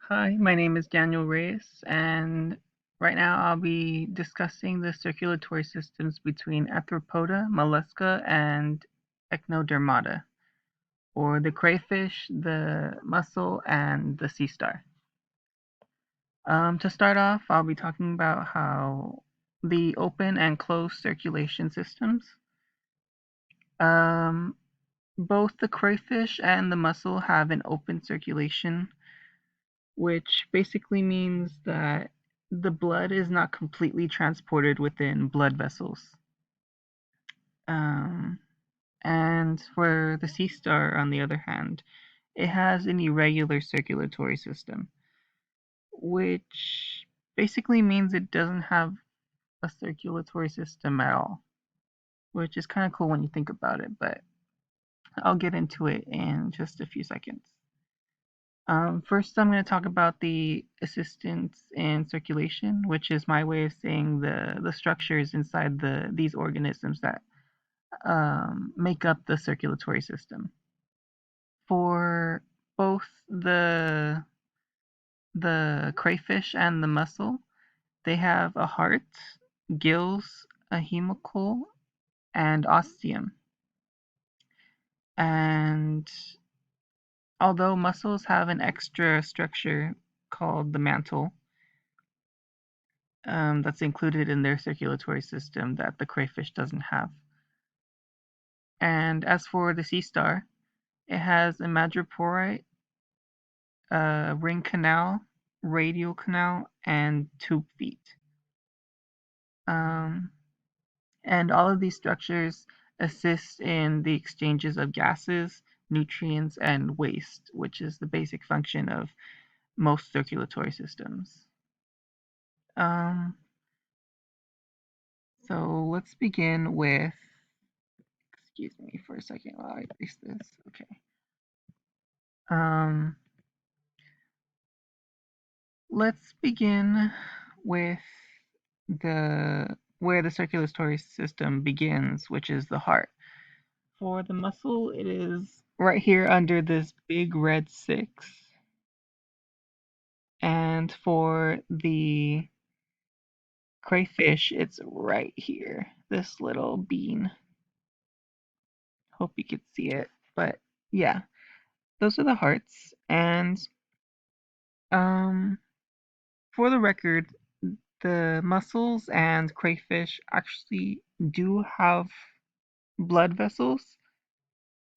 Hi, my name is Daniel Reyes, and right now I'll be discussing the circulatory systems between Arthropoda, mollusca, and Echinodermata, or the crayfish, the mussel, and the sea star. To start off, I'll be talking about how the open and closed circulation systems. Um, Both the crayfish and the mussel have an open circulation, which basically means that the blood is not completely transported within blood vessels. Um, and for the sea star, on the other hand, it has an irregular circulatory system, which basically means it doesn't have a circulatory system at all, which is kind of cool when you think about it, but I'll get into it in just a few seconds. First, I'm going to talk about the assistance in circulation, which is my way of saying the structures inside these organisms that make up the circulatory system. For both the crayfish and the mussel, they have a heart, gills, a hemicle, and ostium. And although mussels have an extra structure called the mantle, that's included in their circulatory system that the crayfish doesn't have. And as for the sea star, it has a madreporite, ring canal, radial canal, and tube feet. Um, and all of these structures assist in the exchanges of gases, nutrients, and waste, which is the basic function of most circulatory systems. Um, so let's begin with, excuse me for a second while I erase this. Okay. Um, let's begin with the where the circulatory system begins, which is the heart. For the muscle, it is right here under this big red 6. And for the crayfish, it's right here, this little bean. Hope you could see it. But yeah, those are the hearts. And um, for the record, the mussels and crayfish actually do have blood vessels.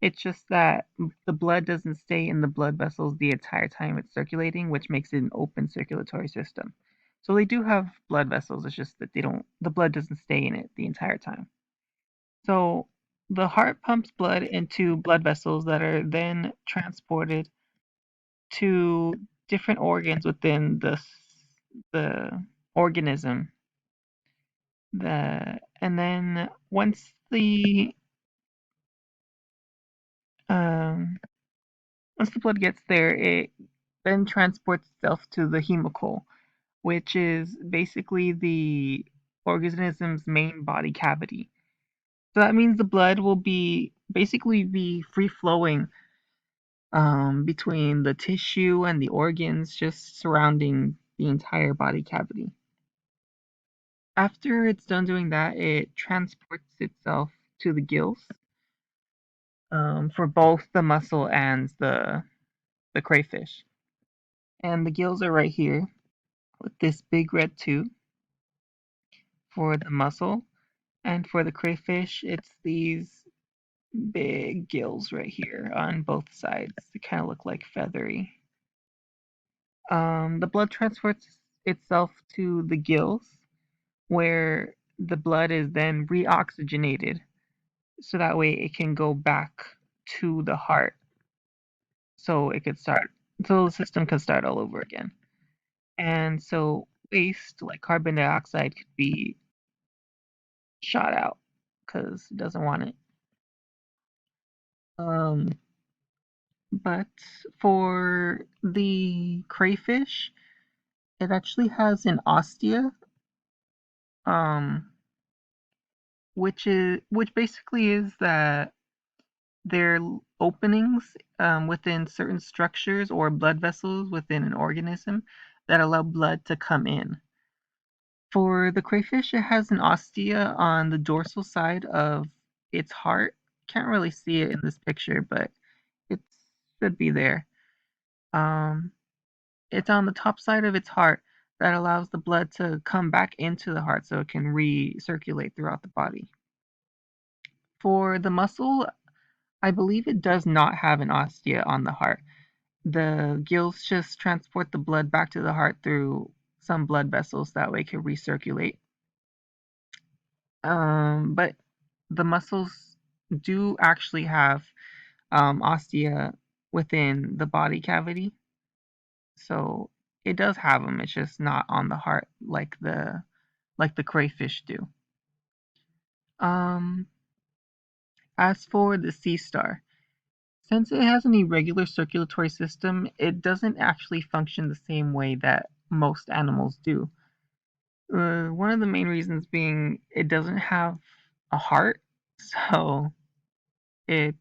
It's just that the blood doesn't stay in the blood vessels the entire time it's circulating, which makes it an open circulatory system. So they do have blood vessels, it's just that the blood doesn't stay in it the entire time. So the heart pumps blood into blood vessels that are then transported to different organs within the organism. And then um, once the blood gets there, it then transports itself to the hemicle, which is basically the organism's main body cavity. So that means the blood will be free flowing between the tissue and the organs just surrounding the entire body cavity. After it's done doing that, it transports itself to the gills for both the mussel and the crayfish. And the gills are right here with this big red tube for the mussel. And for the crayfish, it's these big gills right here on both sides. They kind of look like feathery. The blood transports itself to the gills, where the blood is then reoxygenated, so that way it can go back to the heart, so the system can start all over again. And so waste like carbon dioxide could be shot out because it doesn't want it. Um, but for the crayfish, it actually has an ostia, um, which basically is that their openings within certain structures or blood vessels within an organism that allow blood to come in. For the crayfish, it has an ostia on the dorsal side of its heart. Can't really see it in this picture, but it should be there. Um, it's on the top side of its heart that allows the blood to come back into the heart so it can recirculate throughout the body. For the muscle, I believe it does not have an ostia on the heart. The gills just transport the blood back to the heart through some blood vessels that way it can recirculate. But the muscles do actually have ostia within the body cavity, so it does have them. It's just not on the heart like the crayfish do. Um, as for the sea star, since it has an irregular circulatory system, it doesn't actually function the same way that most animals do. One of the main reasons being it doesn't have a heart, so it's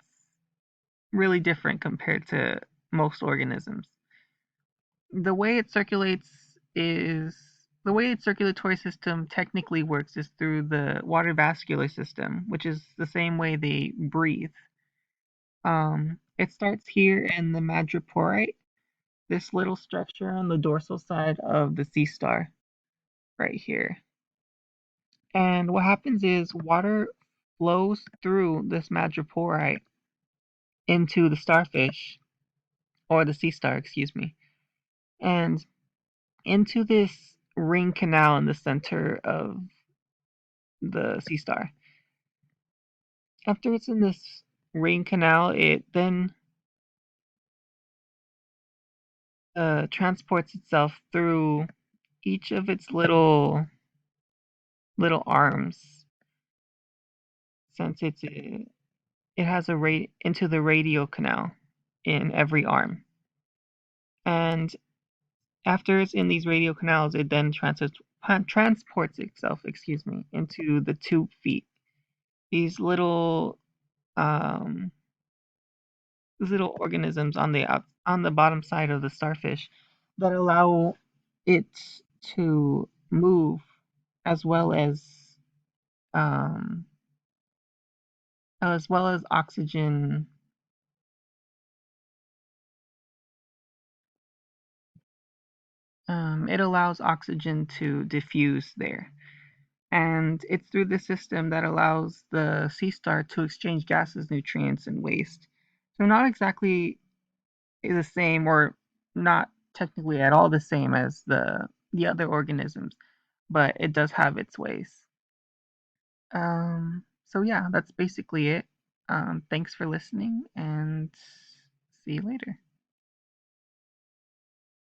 really different compared to most organisms. The way it circulates is the way its circulatory system technically works is through the water vascular system, which is the same way they breathe. It starts here in the madreporite, this little structure on the dorsal side of the sea star, right here. And what happens is water flows through this madreporite into the starfish, or the sea star, excuse me, and into this ring canal in the center of the sea star. After it's in this ring canal, it then transports itself through each of its little arms, since it has into the radial canal in every arm. And after it's in these radial canals, it then transports itself, excuse me, into the tube feet. These um, little organisms on the bottom side of the starfish that allow it to move as well um, as oxygen. It allows oxygen to diffuse there. And it's through the system that allows the sea star to exchange gases, nutrients, and waste. So not exactly the same, or not technically at all the same as the other organisms, but it does have its ways. So yeah, that's basically it. Thanks for listening, and see you later.